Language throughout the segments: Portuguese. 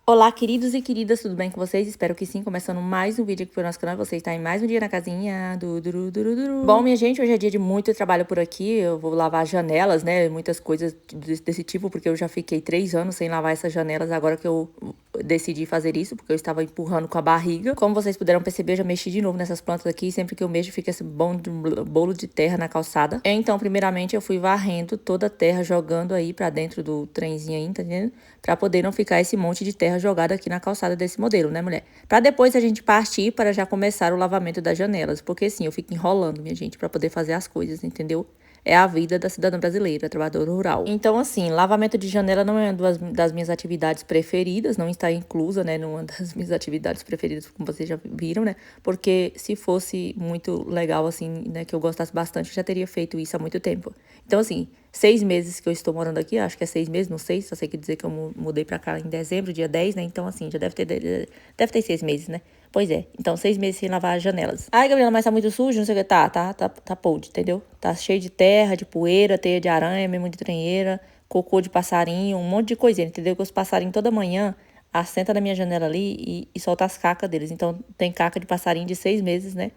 Olá, queridos e queridas, tudo bem com vocês? Espero que sim, começando mais um vídeo aqui pro nosso canal. Você está em mais um dia na casinha do duru, duru, duru. Bom, minha gente, hoje é dia de muito trabalho por aqui. Eu vou lavar janelas, né? Muitas coisas desse tipo, porque eu já fiquei 3 anos sem lavar essas janelas agora que eu decidi fazer isso, porque eu estava empurrando com a barriga. Como vocês puderam perceber, eu já mexi de novo nessas plantas aqui. Sempre que eu mexo, fica esse bolo de terra na calçada. Então, primeiramente, eu fui varrendo toda a terra, jogando aí pra dentro do trenzinho aí, tá entendendo? Pra poder não ficar esse monte de terra jogada aqui na calçada desse modelo, né, mulher? Pra depois a gente partir para já começar o lavamento das janelas. Porque assim, eu fico enrolando, minha gente, pra poder fazer as coisas, entendeu? É a vida da cidadã brasileira, trabalhadora rural. Então, assim, lavamento de janela não é uma das minhas atividades preferidas, não está inclusa, né, numa das minhas atividades preferidas, como vocês já viram, né? Porque se fosse muito legal, assim, né, que eu gostasse bastante, eu já teria feito isso há muito tempo. Então, assim, 6 meses que eu estou morando aqui, acho que é 6 meses, não sei, só sei que dizer que eu mudei pra cá em dezembro, dia 10, né? Então, assim, já deve ter 6 meses, né? Pois é, então 6 meses sem lavar as janelas. Ai, Gabriela, mas tá muito sujo, não sei o que. Tá podre, entendeu? Tá cheio de terra, de poeira, teia de aranha, mesmo de tranheira, cocô de passarinho, um monte de coisinha, entendeu? Que os passarinhos toda manhã assentam na minha janela ali e soltam as cacas deles. Então, tem caca de passarinho de 6 meses, né?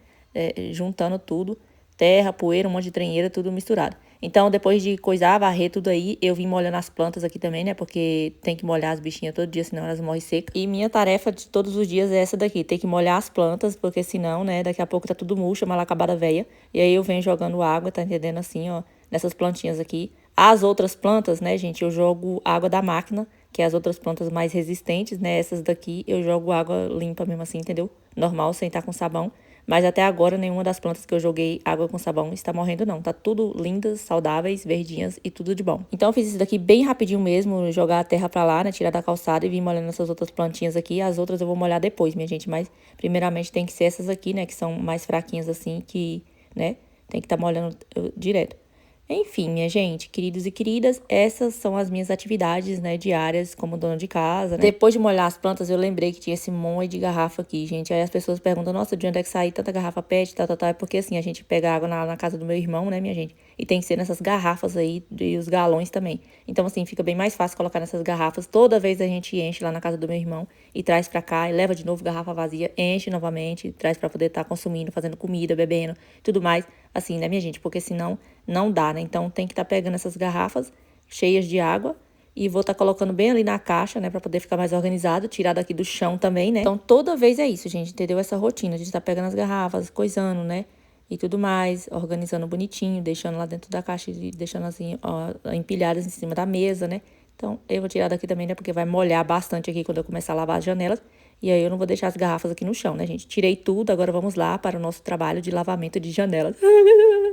Juntando tudo, terra, poeira, um monte de tranheira, tudo misturado. Então, depois de coisar, varrer tudo aí, eu vim molhando as plantas aqui também, né? Porque tem que molhar as bichinhas todo dia, senão elas morrem secas. E minha tarefa de todos os dias é essa daqui, tem que molhar as plantas, porque senão, né, daqui a pouco tá tudo murcho, mal acabada velha. E aí eu venho jogando água, tá entendendo assim, ó, nessas plantinhas aqui. As outras plantas, né, gente, eu jogo água da máquina, que é as outras plantas mais resistentes, né? Essas daqui eu jogo água limpa mesmo assim, entendeu? Normal, sem estar com sabão. Mas até agora, nenhuma das plantas que eu joguei água com sabão está morrendo, não. Tá tudo lindas, saudáveis, verdinhas e tudo de bom. Então, eu fiz isso daqui bem rapidinho mesmo, jogar a terra pra lá, né? Tirar da calçada e vir molhando essas outras plantinhas aqui. As outras eu vou molhar depois, minha gente. Mas, primeiramente, tem que ser essas aqui, né? Que são mais fraquinhas assim, que, né? Tem que estar molhando direto. Enfim, minha gente, queridos e queridas, essas são as minhas atividades, né, diárias como dona de casa, né? Depois de molhar as plantas, eu lembrei que tinha esse monte de garrafa aqui, gente. Aí as pessoas perguntam, nossa, de onde é que sai tanta garrafa PET, tal, tal, tal. É porque, assim, a gente pega água na casa do meu irmão, né, minha gente? E tem que ser nessas garrafas aí e os galões também. Então, assim, fica bem mais fácil colocar nessas garrafas. Toda vez a gente enche lá na casa do meu irmão e traz pra cá e leva de novo garrafa vazia, enche novamente, traz pra poder estar consumindo, fazendo comida, bebendo, tudo mais. Assim, né, minha gente? Porque senão não dá, né? Então tem que estar pegando essas garrafas cheias de água e vou estar colocando bem ali na caixa, né? Pra poder ficar mais organizado, tirar daqui do chão também, né? Então toda vez é isso, gente, entendeu? Essa rotina de estar pegando as garrafas, coisando, né? E tudo mais, organizando bonitinho, deixando lá dentro da caixa e deixando assim, ó, empilhadas em cima da mesa, né? Então, eu vou tirar daqui também, né? Porque vai molhar bastante aqui quando eu começar a lavar as janelas. E aí eu não vou deixar as garrafas aqui no chão, né, gente? Tirei tudo, agora vamos lá para o nosso trabalho de lavamento de janelas.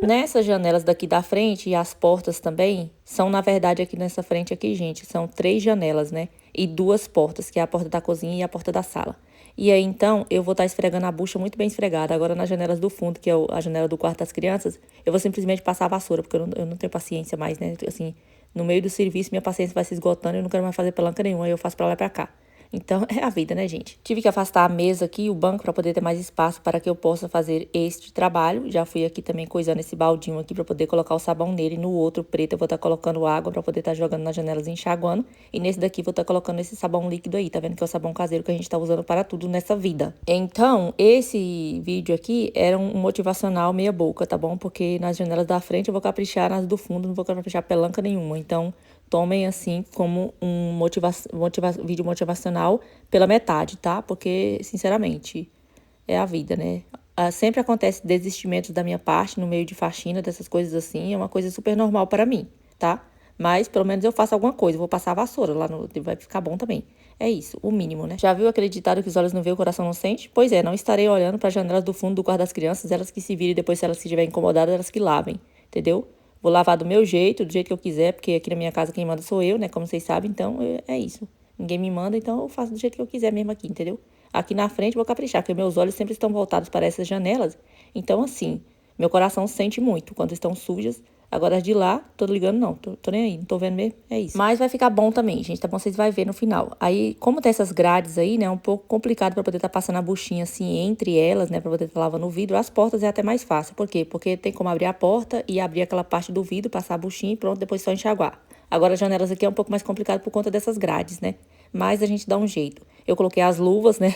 Nessas janelas daqui da frente e as portas também, são na verdade aqui nessa frente aqui, gente, são 3 janelas, né? E 2 portas, que é a porta da cozinha e a porta da sala. E aí, então, eu vou estar esfregando a bucha muito bem esfregada. Agora, nas janelas do fundo, que é a janela do quarto das crianças, eu vou simplesmente passar a vassoura, porque eu não tenho paciência mais, né? Assim, no meio do serviço, minha paciência vai se esgotando e eu não quero mais fazer pelanca nenhuma, aí eu faço pra lá e pra cá. Então, é a vida, né, gente? Tive que afastar a mesa aqui, o banco, para poder ter mais espaço para que eu possa fazer este trabalho. Já fui aqui também coisando esse baldinho aqui para poder colocar o sabão nele. No outro preto eu vou estar colocando água para poder estar jogando nas janelas e enxaguando. E nesse daqui vou estar colocando esse sabão líquido aí, tá vendo? Que é o sabão caseiro que a gente tá usando para tudo nessa vida. Então, esse vídeo aqui era um motivacional meia boca, tá bom? Porque nas janelas da frente eu vou caprichar, nas do fundo não vou caprichar pelanca nenhuma. Então, tomem assim como um vídeo motivacional pela metade, tá? Porque, sinceramente, é a vida, né? Sempre acontece desistimentos da minha parte no meio de faxina, dessas coisas assim. É uma coisa super normal para mim, tá? Mas pelo menos eu faço alguma coisa. Vou passar a vassoura lá no. Vai ficar bom também. É isso, o mínimo, né? Já viu aquele ditado que os olhos não veem, o coração não sente? Pois é, não estarei olhando para as janelas do fundo do quarto das crianças, elas que se virem depois, se elas estiverem incomodadas, elas que lavem, entendeu? Vou lavar do meu jeito, do jeito que eu quiser, porque aqui na minha casa quem manda sou eu, né? Como vocês sabem, então é isso. Ninguém me manda, então eu faço do jeito que eu quiser mesmo aqui, entendeu? Aqui na frente vou caprichar, porque meus olhos sempre estão voltados para essas janelas. Então, assim, meu coração sente muito quando estão sujas. Agora as de lá, tô ligando não, tô nem aí, não tô vendo mesmo, é isso. Mas vai ficar bom também, gente, tá bom? Vocês vão ver no final. Aí, como tem essas grades aí, né, é um pouco complicado pra poder estar passando a buchinha assim entre elas, né, pra poder estar lavando o vidro. As portas é até mais fácil, por quê? Porque tem como abrir a porta e abrir aquela parte do vidro, passar a buchinha e pronto, depois só enxaguar. Agora as janelas aqui é um pouco mais complicado por conta dessas grades, né? Mas a gente dá um jeito. Eu coloquei as luvas, né?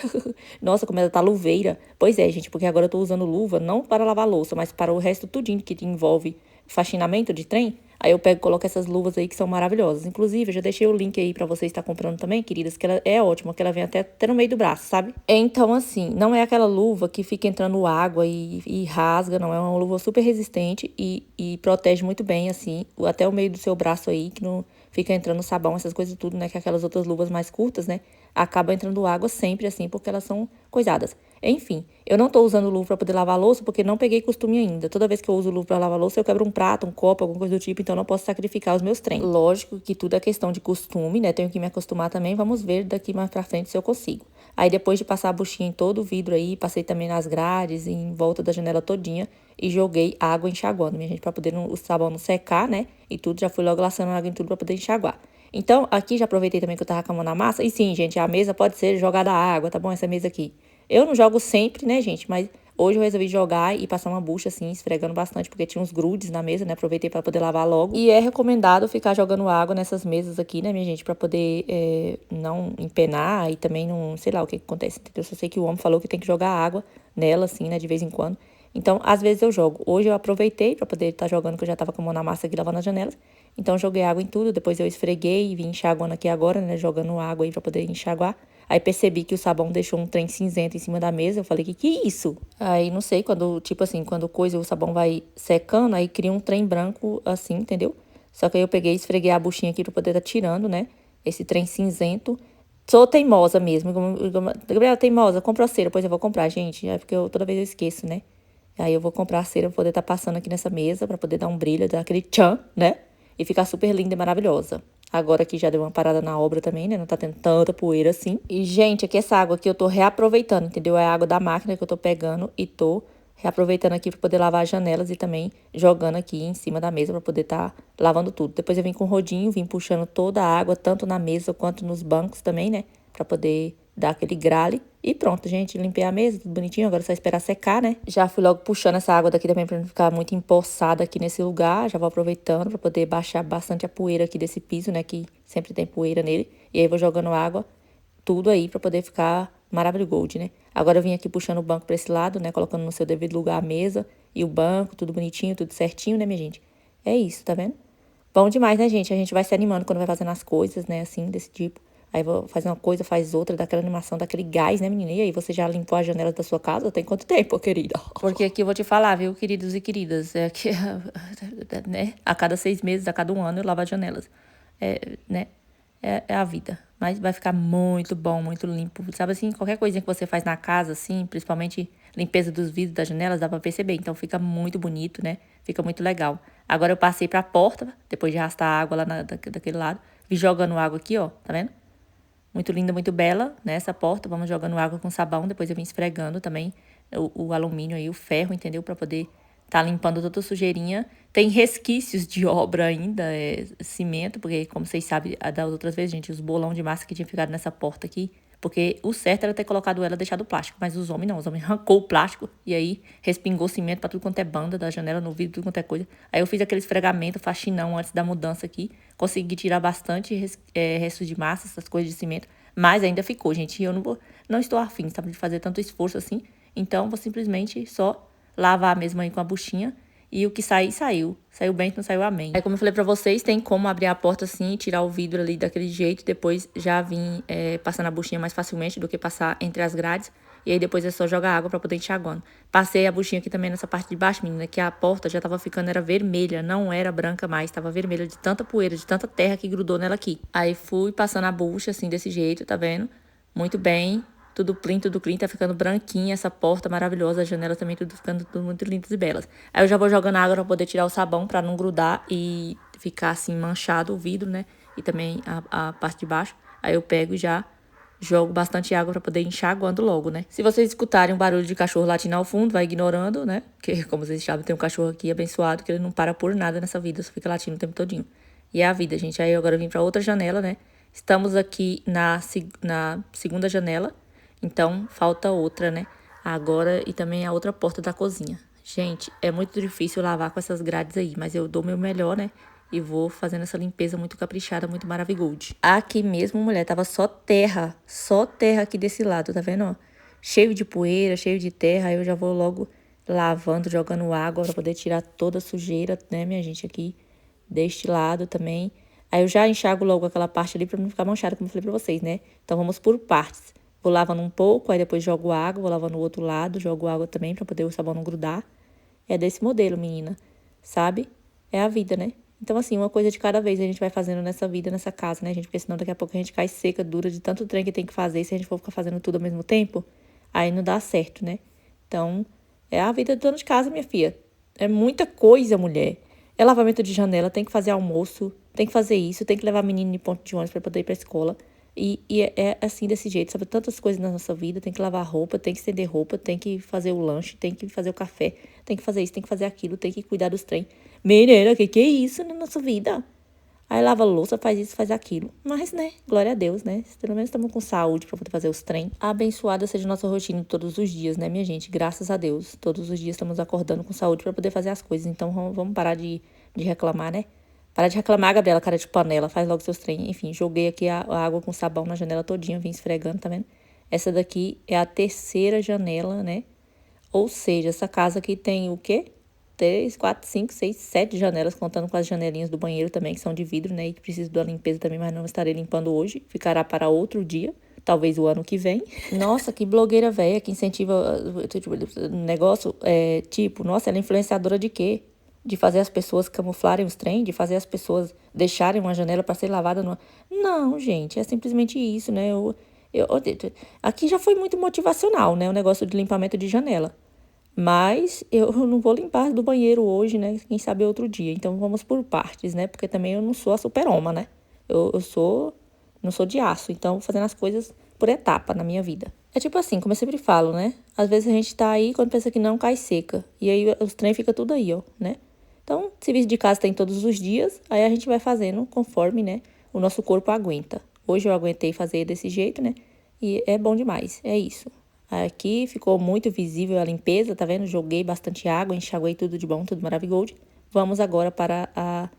Nossa, como ela tá luveira. Pois é, gente, porque agora eu tô usando luva não para lavar louça, mas para o resto tudinho que envolve faxinamento de trem. Aí eu pego e coloco essas luvas aí que são maravilhosas. Inclusive, eu já deixei o link aí pra você estar comprando também, queridas, que ela é ótima, que ela vem até no meio do braço, sabe? Então, assim, não é aquela luva que fica entrando água e rasga, não. É uma luva super resistente e protege muito bem, assim, até o meio do seu braço aí, que não fica entrando sabão, essas coisas tudo, né? Que aquelas outras luvas mais curtas, né? Acaba entrando água sempre, assim, porque elas são coisadas. Enfim, eu não tô usando luva pra poder lavar a louça porque não peguei costume ainda. Toda vez que eu uso luva pra lavar a louça, eu quebro um prato, um copo, alguma coisa do tipo, então eu não posso sacrificar os meus trem. Lógico que tudo é questão de costume, né? Tenho que me acostumar também. Vamos ver daqui mais pra frente se eu consigo. Aí depois de passar a buchinha em todo o vidro aí, passei também nas grades, em volta da janela todinha e joguei água enxaguando, minha gente, pra poder o sabão não secar, né? E tudo, já fui logo laçando água em tudo pra poder enxaguar. Então, aqui já aproveitei também que eu tava com a mão na massa. E sim, gente, a mesa pode ser jogada água, tá bom? Essa mesa aqui. Eu não jogo sempre, né, gente? Mas hoje eu resolvi jogar e passar uma bucha, assim, esfregando bastante, porque tinha uns grudes na mesa, né? Aproveitei pra poder lavar logo. E é recomendado ficar jogando água nessas mesas aqui, né, minha gente? Pra poder não empenar e também não... Sei lá o que acontece, entendeu? Eu só sei que o homem falou que tem que jogar água nela, assim, né, de vez em quando. Então, às vezes eu jogo. Hoje eu aproveitei pra poder estar jogando, que eu já tava com a mão na massa aqui, lavando as janelas. Então, eu joguei água em tudo. Depois eu esfreguei e vim enxaguando aqui agora, né? Jogando água aí pra poder enxaguar. Aí percebi que o sabão deixou um trem cinzento em cima da mesa. Eu falei, que é isso? Aí, não sei, quando, tipo assim, quando o sabão vai secando, aí cria um trem branco assim, entendeu? Só que aí eu peguei e esfreguei a buchinha aqui pra poder estar tirando, né? Esse trem cinzento. Sou teimosa mesmo. Gabriela, teimosa, compra a cera. Pois eu vou comprar, gente. É porque toda vez eu esqueço, né? Aí eu vou comprar a cera pra poder estar passando aqui nessa mesa, pra poder dar um brilho, dar aquele tchan, né? E ficar super linda e maravilhosa. Agora que já deu uma parada na obra também, né? Não tá tendo tanta poeira assim. E, gente, aqui essa água aqui eu tô reaproveitando, entendeu? É a água da máquina que eu tô pegando e tô reaproveitando aqui pra poder lavar as janelas e também jogando aqui em cima da mesa pra poder tá lavando tudo. Depois eu vim com o rodinho, vim puxando toda a água, tanto na mesa quanto nos bancos também, né? Pra poder dar aquele grale. E pronto, gente, limpei a mesa, tudo bonitinho, agora é só esperar secar, né? Já fui logo puxando essa água daqui também pra não ficar muito empoçada aqui nesse lugar. Já vou aproveitando pra poder baixar bastante a poeira aqui desse piso, né? Que sempre tem poeira nele. E aí vou jogando água, tudo aí pra poder ficar maravilhoso gold, né? Agora eu vim aqui puxando o banco pra esse lado, né? Colocando no seu devido lugar a mesa e o banco, tudo bonitinho, tudo certinho, né, minha gente? É isso, tá vendo? Bom demais, né, gente? A gente vai se animando quando vai fazendo as coisas, né, assim, desse tipo. Aí vou fazer uma coisa, faz outra, daquela animação, daquele gás, né, menina? E aí, você já limpou as janelas da sua casa? Tem quanto tempo, querida? Porque aqui eu vou te falar, viu, queridos e queridas? É que, né, a cada 6 meses, a cada 1 ano, eu lavo as janelas. Né? É a vida. Mas vai ficar muito bom, muito limpo. Sabe assim, qualquer coisinha que você faz na casa, assim, principalmente limpeza dos vidros, das janelas, dá pra perceber. Então fica muito bonito, né? Fica muito legal. Agora eu passei pra porta, depois de arrastar a água lá daquele lado. Vi jogando água aqui, ó, tá vendo? Muito linda, muito bela, né? Essa porta. Vamos jogando água com sabão. Depois eu vim esfregando também o alumínio aí, o ferro, entendeu? Pra poder tá limpando toda a sujeirinha. Tem resquícios de obra ainda, cimento, porque, como vocês sabem, das outras vezes, gente, os bolão de massa que tinha ficado nessa porta aqui. Porque o certo era ter colocado ela e deixado o plástico. Mas os homens não, os homens arrancou o plástico e aí respingou cimento pra tudo quanto é banda, da janela, no vidro, tudo quanto é coisa. Aí eu fiz aquele esfregamento, faxinão antes da mudança aqui. Consegui tirar bastante restos de massa, essas coisas de cimento. Mas ainda ficou, gente. E eu não estou afim, sabe, de fazer tanto esforço assim. Então, vou simplesmente só lavar mesmo aí com a buchinha. E o que sair, saiu. Saiu bem, que não saiu, amém. Aí, como eu falei pra vocês, tem como abrir a porta assim, tirar o vidro ali daquele jeito. Depois já vim passando a buchinha mais facilmente do que passar entre as grades. E aí depois é só jogar água pra poder enxaguando. Passei a buchinha aqui também nessa parte de baixo, menina, que a porta já tava ficando, era vermelha, não era branca mais. Tava vermelha de tanta poeira, de tanta terra que grudou nela aqui. Aí fui passando a bucha assim, desse jeito, tá vendo? Muito bem. Tudo clean, tá ficando branquinha essa porta maravilhosa, as janelas também tudo ficando tudo muito lindas e belas. Aí eu já vou jogando água pra poder tirar o sabão, pra não grudar e ficar assim manchado o vidro, né? E também a parte de baixo. Aí eu pego e já jogo bastante água pra poder enxaguando logo, né? Se vocês escutarem um barulho de cachorro latindo ao fundo, vai ignorando, né? Porque, como vocês sabem, tem um cachorro aqui abençoado que ele não para por nada nessa vida, só fica latindo o tempo todinho. E é a vida, gente. Aí agora eu vim pra outra janela, né? Estamos aqui na segunda janela. Então, falta outra, né? Agora, e também a outra porta da cozinha. Gente, é muito difícil lavar com essas grades aí, mas eu dou meu melhor, né? e vou fazendo essa limpeza muito caprichada, muito maravigold. Aqui mesmo, mulher, tava só terra aqui desse lado, tá vendo, ó? Cheio de poeira, cheio de terra, aí eu já vou logo lavando, jogando água pra poder tirar toda a sujeira, né, minha gente, aqui deste lado também. Aí eu já enxago logo aquela parte ali pra não ficar manchada, como eu falei pra vocês, né? Então vamos por partes. Vou lavando um pouco, aí depois jogo água, vou lavando o outro lado, jogo água também pra poder o sabão não grudar. É desse modelo, menina, sabe? É a vida, né? Então, assim, uma coisa de cada vez a gente vai fazendo nessa vida, nessa casa, né, gente? Porque senão daqui a pouco a gente cai seca, dura de tanto trem que tem que fazer. E se a gente for ficar fazendo tudo ao mesmo tempo, aí não dá certo, né? Então, é a vida de dona de casa, minha filha. É muita coisa, mulher. É lavamento de janela, tem que fazer almoço, tem que fazer isso, tem que levar a menina em ponto de ônibus pra poder ir pra escola. E é assim, desse jeito, sabe? Tantas coisas na nossa vida, tem que lavar roupa, tem que estender roupa, tem que fazer o lanche, tem que fazer o café, tem que fazer isso, tem que fazer aquilo, tem que cuidar dos trem. Menina, que é isso na nossa vida? Aí lava a louça, faz isso, faz aquilo. Mas, né, glória a Deus, né? Pelo menos estamos com saúde pra poder fazer os trem. Abençoada seja a nossa rotina todos os dias, né, minha gente? Graças a Deus. Todos os dias estamos acordando com saúde pra poder fazer as coisas. Então, vamos parar de reclamar, né? Para de reclamar, Gabriela, cara de panela. Faz logo seus trem. Enfim, joguei aqui a água com sabão na janela todinha, vim esfregando, tá vendo? Essa daqui é a terceira janela, né? Ou seja, essa casa aqui tem o quê? 3, 4, 5, 6, 7 janelas, contando com as janelinhas do banheiro também, que são de vidro, né? E que precisam da limpeza também, mas não estarei limpando hoje. Ficará para outro dia, talvez o ano que vem. Nossa, que blogueira velha que incentiva o negócio. Tipo, nossa, ela é influenciadora de quê? De fazer as pessoas camuflarem os trem, de fazer as pessoas deixarem uma janela para ser lavada. Não, gente, é simplesmente isso, né? Aqui já foi muito motivacional, né? O negócio de limpamento de janela. Mas eu não vou limpar do banheiro hoje, né? Quem sabe outro dia. Então vamos por partes, né? Porque também eu não sou a super-homem, né? Não sou de aço. Então vou fazendo as coisas por etapa na minha vida. É tipo assim, como eu sempre falo, né? Às vezes a gente tá aí, quando pensa que não, cai seca. E aí os trem fica tudo aí, ó, né? Então, serviço de casa tem todos os dias. Aí a gente vai fazendo conforme, né? O nosso corpo aguenta. Hoje eu aguentei fazer desse jeito, né? E é bom demais. É isso. Aqui ficou muito visível a limpeza, tá vendo? Joguei bastante água, enxaguei tudo de bom, tudo maravilhoso. Vamos agora para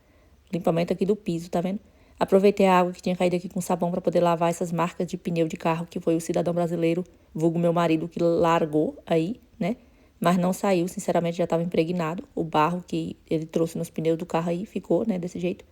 o limpamento aqui do piso, tá vendo? Aproveitei a água que tinha caído aqui com sabão para poder lavar essas marcas de pneu de carro, que foi o cidadão brasileiro, vulgo meu marido, que largou aí, né? Mas não saiu, sinceramente, já estava impregnado. O barro que ele trouxe nos pneus do carro aí ficou, né, desse jeito.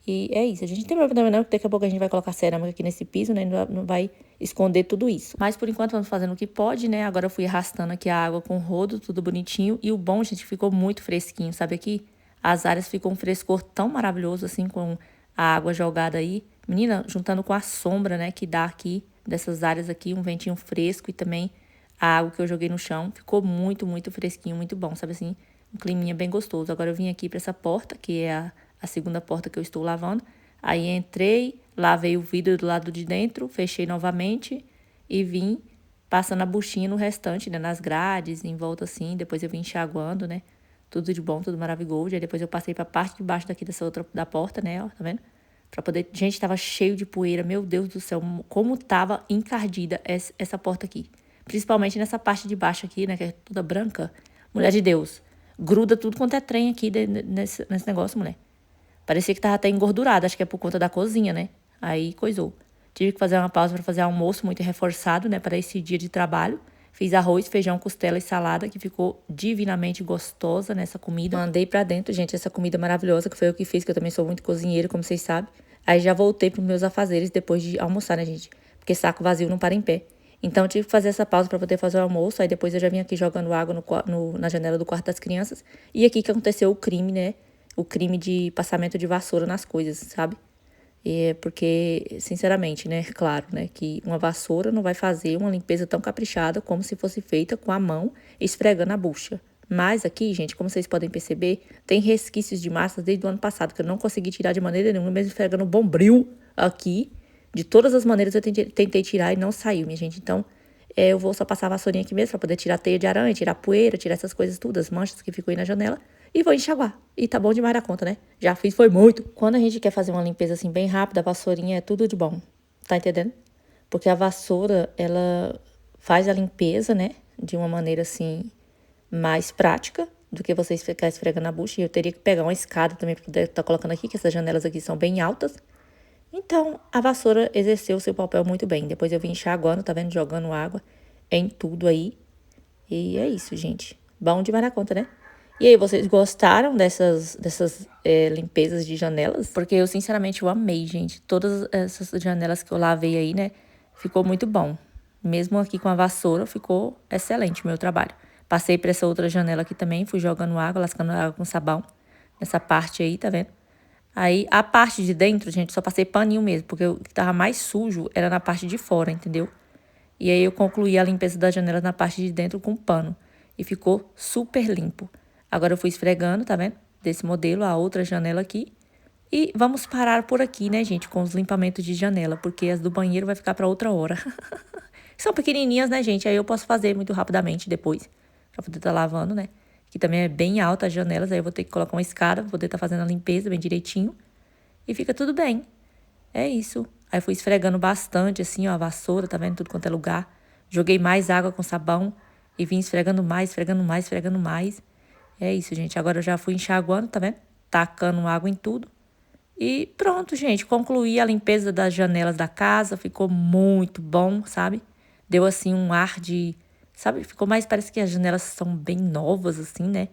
E é isso. A gente não tem problema não, porque daqui a pouco a gente vai colocar cerâmica aqui nesse piso, né? Não vai esconder tudo isso. Mas por enquanto vamos fazendo o que pode, né? Agora eu fui arrastando aqui a água com o rodo, tudo bonitinho. E o bom, gente, ficou muito fresquinho, sabe aqui? As áreas ficam um frescor tão maravilhoso, assim, com a água jogada aí. Menina, juntando com a sombra, né, que dá aqui, dessas áreas aqui, um ventinho fresco e também a água que eu joguei no chão. Ficou muito, muito fresquinho, muito bom, sabe assim? Um climinha bem gostoso. Agora eu vim aqui pra essa porta, que é a segunda porta que eu estou lavando. Aí entrei, lavei o vidro do lado de dentro, fechei novamente e vim passando a buchinha no restante, né? Nas grades, em volta assim. Depois eu vim enxaguando, né? Tudo de bom, tudo maravilhoso. Aí depois eu passei pra parte de baixo daqui dessa outra da porta, né? Ó, tá vendo? Pra poder... Gente, tava cheio de poeira. Meu Deus do céu, como tava encardida essa porta aqui. Principalmente nessa parte de baixo aqui, né? Que é toda branca. Mulher de Deus. Gruda tudo quanto é trem aqui nesse negócio, mulher. Parecia que tava até engordurada, acho que é por conta da cozinha, né? Aí coisou. Tive que fazer uma pausa para fazer almoço muito reforçado, né? Para esse dia de trabalho. Fiz arroz, feijão, costela e salada, que ficou divinamente gostosa nessa comida. Mandei pra dentro, gente, essa comida maravilhosa, que foi eu que fiz, que eu também sou muito cozinheira, como vocês sabem. Aí já voltei pros meus afazeres depois de almoçar, né, gente? Porque saco vazio não para em pé. Então, eu tive que fazer essa pausa para poder fazer o almoço. Aí depois eu já vim aqui jogando água na janela do quarto das crianças. E aqui que aconteceu o crime, né? O crime de passamento de vassoura nas coisas, sabe? E é porque, sinceramente, né? Claro, né? Que uma vassoura não vai fazer uma limpeza tão caprichada como se fosse feita com a mão esfregando a bucha. Mas aqui, gente, como vocês podem perceber, tem resquícios de massa desde o ano passado, que eu não consegui tirar de maneira nenhuma, mesmo esfregando bombril aqui. De todas as maneiras eu tentei tirar e não saiu, minha gente. Então, eu vou só passar a vassourinha aqui mesmo pra poder tirar a teia de aranha, tirar a poeira, tirar essas coisas tudo, as manchas que ficam aí na janela. E vou enxaguar. E tá bom demais da conta, né? Já fiz, foi muito. Quando a gente quer fazer uma limpeza assim bem rápida, a vassourinha é tudo de bom. Tá entendendo? Porque a vassoura, ela faz a limpeza, né? De uma maneira assim, mais prática. do que vocês ficar esfregando na bucha. E eu teria que pegar uma escada também pra poder estar colocando aqui, que essas janelas aqui são bem altas. Então, a vassoura exerceu o seu papel muito bem. Depois eu vim enxaguando, tá vendo? Jogando água em tudo aí. E é isso, gente. Bom demais na conta, né? E aí, vocês gostaram dessas limpezas de janelas? Porque eu, sinceramente, eu amei, gente. Todas essas janelas que eu lavei aí, né? Ficou muito bom. Mesmo aqui com a vassoura, ficou excelente o meu trabalho. Passei para essa outra janela aqui também, fui jogando água, lascando água com sabão. Nessa parte aí, tá vendo? Aí, a parte de dentro, gente, só passei paninho mesmo, porque o que tava mais sujo era na parte de fora, entendeu? E aí, eu concluí a limpeza da janela na parte de dentro com pano. E ficou super limpo. Agora, eu fui esfregando, tá vendo? Desse modelo, a outra janela aqui. E vamos parar por aqui, né, gente, com os limpamentos de janela, porque as do banheiro vai ficar para outra hora. São pequenininhas, né, gente? Aí eu posso fazer muito rapidamente depois, pra poder estar lavando, né? Que também é bem alta as janelas, aí eu vou ter que colocar uma escada pra poder estar fazendo a limpeza bem direitinho. E fica tudo bem. É isso. Aí fui esfregando bastante, assim, ó, a vassoura, tá vendo? Tudo quanto é lugar. Joguei mais água com sabão e vim esfregando mais, esfregando mais, esfregando mais. É isso, gente. Agora eu já fui enxaguando, tá vendo? Tacando água em tudo. E pronto, gente. Concluí a limpeza das janelas da casa. Ficou muito bom, sabe? Deu, assim, um ar de... Sabe? Ficou mais... Parece que as janelas são bem novas, assim, né?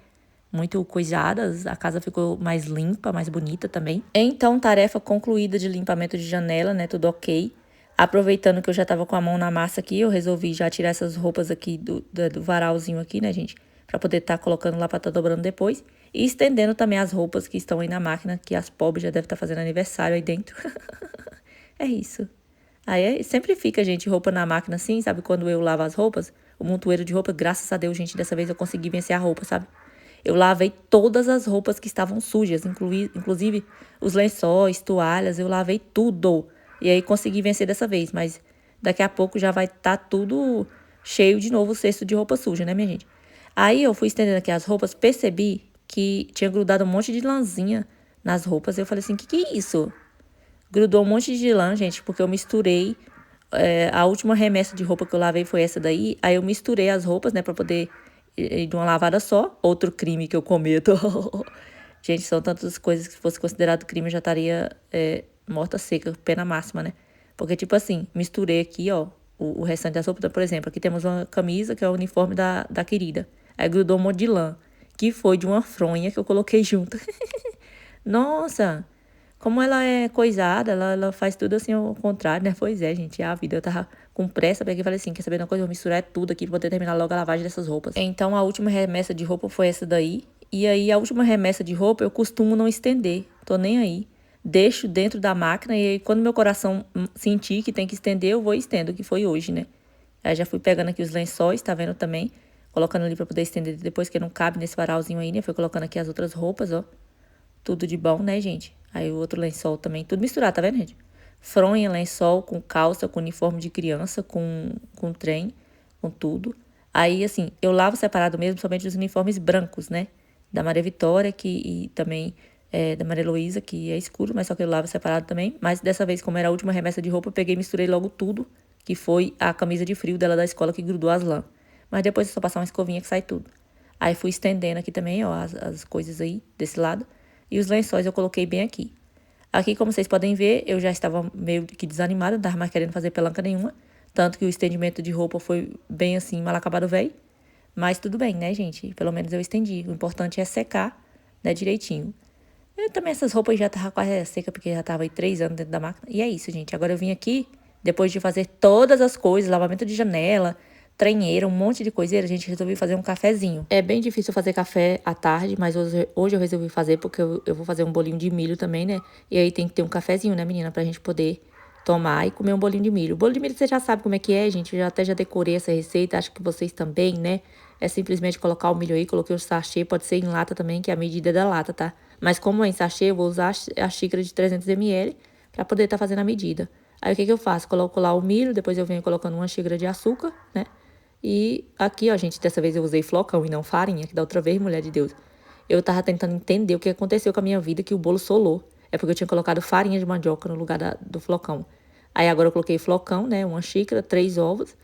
Muito coisadas. A casa ficou mais limpa, mais bonita também. Então, tarefa concluída de limpamento de janela, né? Tudo ok. Aproveitando que eu já tava com a mão na massa aqui, eu resolvi já tirar essas roupas aqui do varalzinho aqui, né, gente? Pra poder estar colocando lá pra estar dobrando depois. E estendendo também as roupas que estão aí na máquina, que as pobres já devem estar fazendo aniversário aí dentro. É isso. Aí sempre fica, gente, roupa na máquina assim, sabe? Quando eu lavo as roupas, o montoeiro de roupa, graças a Deus, gente, dessa vez eu consegui vencer a roupa, sabe? Eu lavei todas as roupas que estavam sujas, inclusive os lençóis, toalhas, eu lavei tudo. E aí consegui vencer dessa vez, mas daqui a pouco já vai estar tudo cheio de novo o cesto de roupa suja, né, minha gente? Aí eu fui estendendo aqui as roupas, percebi que tinha grudado um monte de lãzinha nas roupas. Eu falei assim, que é isso? Grudou um monte de lã, gente, porque eu misturei. A última remessa de roupa que eu lavei foi essa daí. Aí eu misturei as roupas, né, pra poder ir de uma lavada só. Outro crime que eu cometo. Gente, são tantas coisas que se fosse considerado crime eu já estaria morta seca, pena máxima, né? Porque, tipo assim, misturei aqui, ó, o restante das roupas. Então, por exemplo, aqui temos uma camisa que é o uniforme da querida. Aí grudou um monte de lã, que foi de uma fronha que eu coloquei junto. Nossa, como ela é coisada, ela faz tudo assim ao contrário, né? Pois é, gente, é a vida. Eu tava com pressa, porque eu falei assim, quer saber de uma coisa? Eu vou misturar tudo aqui pra poder terminar logo a lavagem dessas roupas. Então, a última remessa de roupa foi essa daí. E aí, a última remessa de roupa, eu costumo não estender. Tô nem aí. Deixo dentro da máquina e aí, quando meu coração sentir que tem que estender, eu vou e estendo, que foi hoje, né? Aí, já fui pegando aqui os lençóis, tá vendo também? Colocando ali pra poder estender depois, que não cabe nesse varalzinho aí, né? Fui colocando aqui as outras roupas, ó. Tudo de bom, né, gente? Aí o outro lençol também, tudo misturado, tá vendo, gente? Fronha, lençol, com calça, com uniforme de criança, com trem, com tudo. Aí, assim, eu lavo separado mesmo, somente os uniformes brancos, né? Da Maria Vitória, e também da Maria Heloísa, que é escuro, mas só que eu lavo separado também. Mas dessa vez, como era a última remessa de roupa, eu peguei e misturei logo tudo, que foi a camisa de frio dela da escola que grudou as lãs. Mas depois é só passar uma escovinha que sai tudo. Aí fui estendendo aqui também, ó, as coisas aí desse lado. E os lençóis eu coloquei bem aqui. Aqui, como vocês podem ver, eu já estava meio que desanimada, não estava mais querendo fazer pelanca nenhuma. Tanto que o estendimento de roupa foi bem assim, mal acabado velho. Mas tudo bem, né, gente? Pelo menos eu estendi. O importante é secar, né, direitinho. Eu também, essas roupas já estavam quase seca, porque já estava aí 3 anos dentro da máquina. E é isso, gente. Agora eu vim aqui, depois de fazer todas as coisas, lavamento de janela, trenheira, um monte de coiseira, a gente resolveu fazer um cafezinho. É bem difícil fazer café à tarde, mas hoje eu resolvi fazer porque eu vou fazer um bolinho de milho também, né? E aí tem que ter um cafezinho, né, menina? Pra gente poder tomar e comer um bolinho de milho. O bolo de milho você já sabe como é que é, gente. Eu até já decorei essa receita, acho que vocês também, né? É simplesmente colocar o milho aí, coloquei o sachê, pode ser em lata também, que é a medida da lata, tá? Mas como é em sachê, eu vou usar a xícara de 300 ml pra poder estar fazendo a medida. Aí o que eu faço? Coloco lá o milho, depois eu venho colocando uma xícara de açúcar, né? E aqui, ó, gente, dessa vez eu usei flocão e não farinha, que da outra vez, mulher de Deus. Eu tava tentando entender o que aconteceu com a minha vida, que o bolo solou. É porque eu tinha colocado farinha de mandioca no lugar do flocão. Aí agora eu coloquei flocão, né, uma xícara, 3 ovos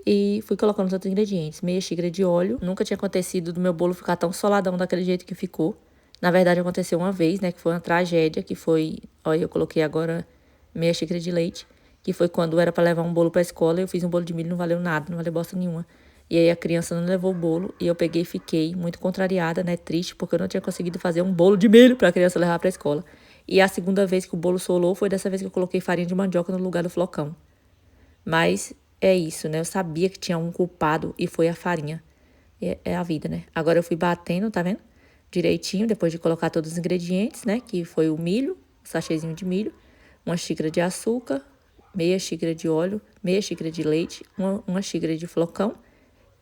e fui colocando os outros ingredientes. Meia xícara de óleo. Nunca tinha acontecido do meu bolo ficar tão soladão daquele jeito que ficou. Na verdade, aconteceu uma vez, né, que foi uma tragédia, que foi... Olha, eu coloquei agora meia xícara de leite, que foi quando era pra levar um bolo pra escola. Eu fiz um bolo de milho, não valeu nada, não valeu bosta nenhuma. E aí a criança não levou o bolo e eu peguei e fiquei muito contrariada, né, triste, porque eu não tinha conseguido fazer um bolo de milho pra criança levar pra escola. E a segunda vez que o bolo solou foi dessa vez que eu coloquei farinha de mandioca no lugar do flocão. Mas é isso, né? Eu sabia que tinha um culpado e foi a farinha. É a vida, né? Agora eu fui batendo, tá vendo? Direitinho, depois de colocar todos os ingredientes, né? Que foi o milho, um sachêzinho de milho, uma xícara de açúcar, meia xícara de óleo, meia xícara de leite, uma xícara de flocão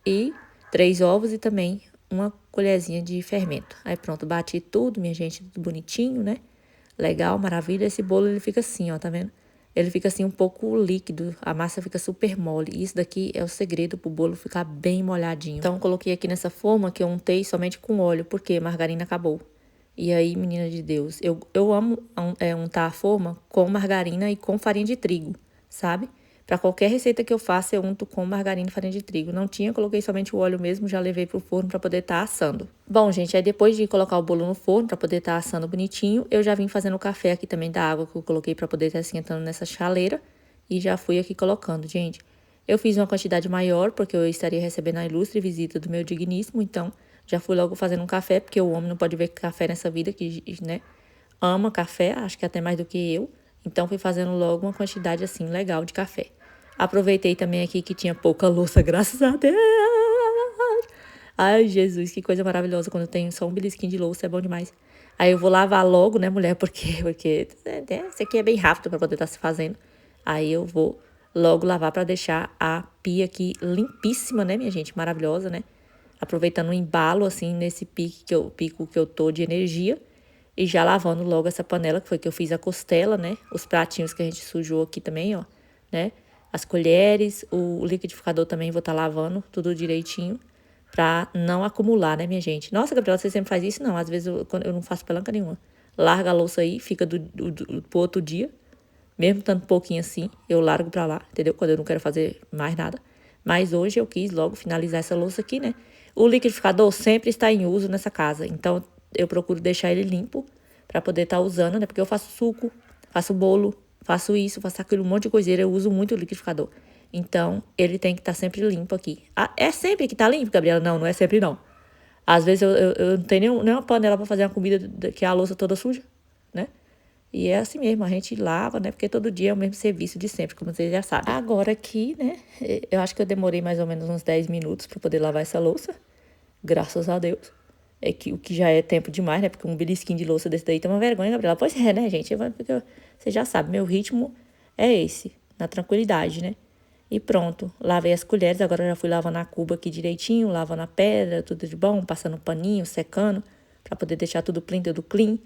e 3 ovos e também uma colherzinha de fermento. Aí pronto, bati tudo, minha gente, tudo bonitinho, né? Legal, maravilha. Esse bolo, ele fica assim, ó, tá vendo? Ele fica assim um pouco líquido, a massa fica super mole. E isso daqui é o segredo pro bolo ficar bem molhadinho. Então, coloquei aqui nessa forma que eu untei somente com óleo, porque a margarina acabou. E aí, menina de Deus, eu amo untar a forma com margarina e com farinha de trigo, sabe? Pra qualquer receita que eu faça, eu unto com margarina e farinha de trigo. Não tinha, coloquei somente o óleo mesmo, já levei pro forno pra poder estar assando. Bom, gente, aí depois de colocar o bolo no forno pra poder estar assando bonitinho, eu já vim fazendo o café aqui também da água que eu coloquei pra poder estar esquentando nessa chaleira. E já fui aqui colocando, gente. Eu fiz uma quantidade maior, porque eu estaria recebendo a ilustre visita do meu digníssimo, então já fui logo fazendo um café, porque o homem não pode ver café nessa vida, que, né, ama café, acho que até mais do que eu. Então, fui fazendo logo uma quantidade, assim, legal de café. Aproveitei também aqui que tinha pouca louça, graças a Deus. Ai, Jesus, que coisa maravilhosa. Quando tem só um belisquinho de louça, é bom demais. Aí eu vou lavar logo, né, mulher? Porque isso aqui é bem rápido pra poder estar se fazendo. Aí eu vou logo lavar pra deixar a pia aqui limpíssima, né, minha gente? Maravilhosa, né? Aproveitando o embalo, assim, nesse pico que eu tô de energia. E já lavando logo essa panela, que foi que eu fiz a costela, né? Os pratinhos que a gente sujou aqui também, ó, né? As colheres, o liquidificador também vou estar lavando tudo direitinho pra não acumular, né, minha gente? Nossa, Gabriela, você sempre faz isso? Não, às vezes eu não faço pelanca nenhuma. Larga a louça aí, fica pro outro dia. Mesmo tanto pouquinho assim, eu largo pra lá, entendeu? Quando eu não quero fazer mais nada. Mas hoje eu quis logo finalizar essa louça aqui, né? O liquidificador sempre está em uso nessa casa, então eu procuro deixar ele limpo pra poder estar usando, né? Porque eu faço suco, faço bolo, faço isso, faço aquilo, um monte de coiseira, eu uso muito o liquidificador. Então, ele tem que estar sempre limpo aqui. Ah, é sempre que tá limpo, Gabriela? Não, não é sempre não. Às vezes eu não tenho nenhuma panela pra fazer uma comida que é a louça toda suja, né? E é assim mesmo, a gente lava, né? Porque todo dia é o mesmo serviço de sempre, como vocês já sabem. Agora aqui, né? Eu acho que eu demorei mais ou menos uns 10 minutos pra poder lavar essa louça. Graças a Deus. É que o que já é tempo demais, né? Porque um belisquinho de louça desse daí tem uma vergonha, Gabriela. Pois é, né, gente? Porque você já sabe, meu ritmo é esse, na tranquilidade, né? E pronto, lavei as colheres, agora eu já fui lavando a cuba aqui direitinho, lavando a pedra, tudo de bom, passando um paninho, secando, pra poder deixar tudo clean, tudo clean.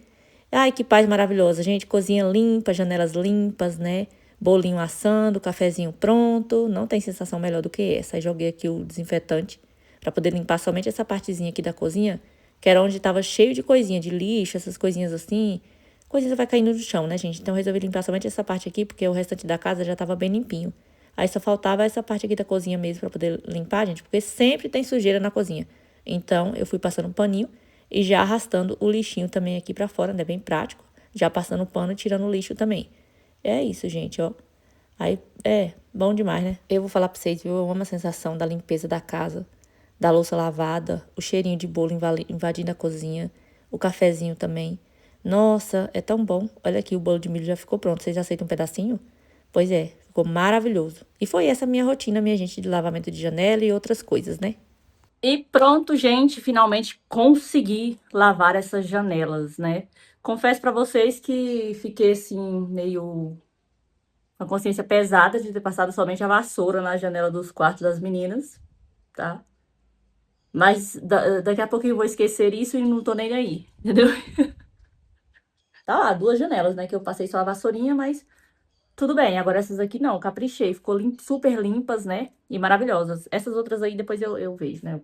Ai, que paz maravilhosa, gente. Cozinha limpa, janelas limpas, né? Bolinho assando, cafezinho pronto. Não tem sensação melhor do que essa. Aí joguei aqui o desinfetante pra poder limpar somente essa partezinha aqui da cozinha, que era onde tava cheio de coisinha, de lixo, essas coisinhas assim. Coisinha vai caindo no chão, né, gente? Então, eu resolvi limpar somente essa parte aqui, porque o restante da casa já tava bem limpinho. Aí só faltava essa parte aqui da cozinha mesmo pra poder limpar, gente, porque sempre tem sujeira na cozinha. Então, eu fui passando um paninho e já arrastando o lixinho também aqui pra fora, né? Bem prático. Já passando o pano e tirando o lixo também. É isso, gente, ó. Aí, bom demais, né? Eu vou falar pra vocês, viu? Eu amo a sensação da limpeza da casa, da louça lavada, o cheirinho de bolo invadindo a cozinha, o cafezinho também. Nossa, é tão bom. Olha aqui, o bolo de milho já ficou pronto. Vocês aceitam um pedacinho? Pois é, ficou maravilhoso. E foi essa minha rotina, minha gente, de lavamento de janela e outras coisas, né? E pronto, gente, finalmente consegui lavar essas janelas, né? Confesso pra vocês que fiquei assim meio com a consciência pesada de ter passado somente a vassoura na janela dos quartos das meninas, tá? Mas daqui a pouco eu vou esquecer isso e não tô nem aí, entendeu? Tá lá, duas janelas, né? Que eu passei só a vassourinha, mas tudo bem. Agora essas aqui não, caprichei. Ficou super limpas, né? E maravilhosas. Essas outras aí depois eu vejo, né?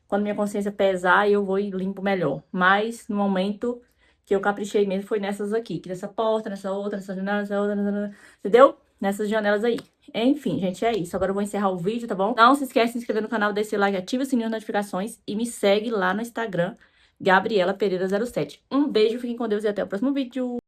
Quando minha consciência pesar, eu vou e limpo melhor. Mas no momento que eu caprichei mesmo foi nessas aqui. Que nessa porta, nessa outra, nessa janela, entendeu? nessas janelas aí. Enfim, gente, é isso. Agora eu vou encerrar o vídeo, tá bom? Não se esquece de se inscrever no canal, deixar like, ativa o sininho de notificações e me segue lá no Instagram, Gabriela Pereira 07. Um beijo, fiquem com Deus e até o próximo vídeo.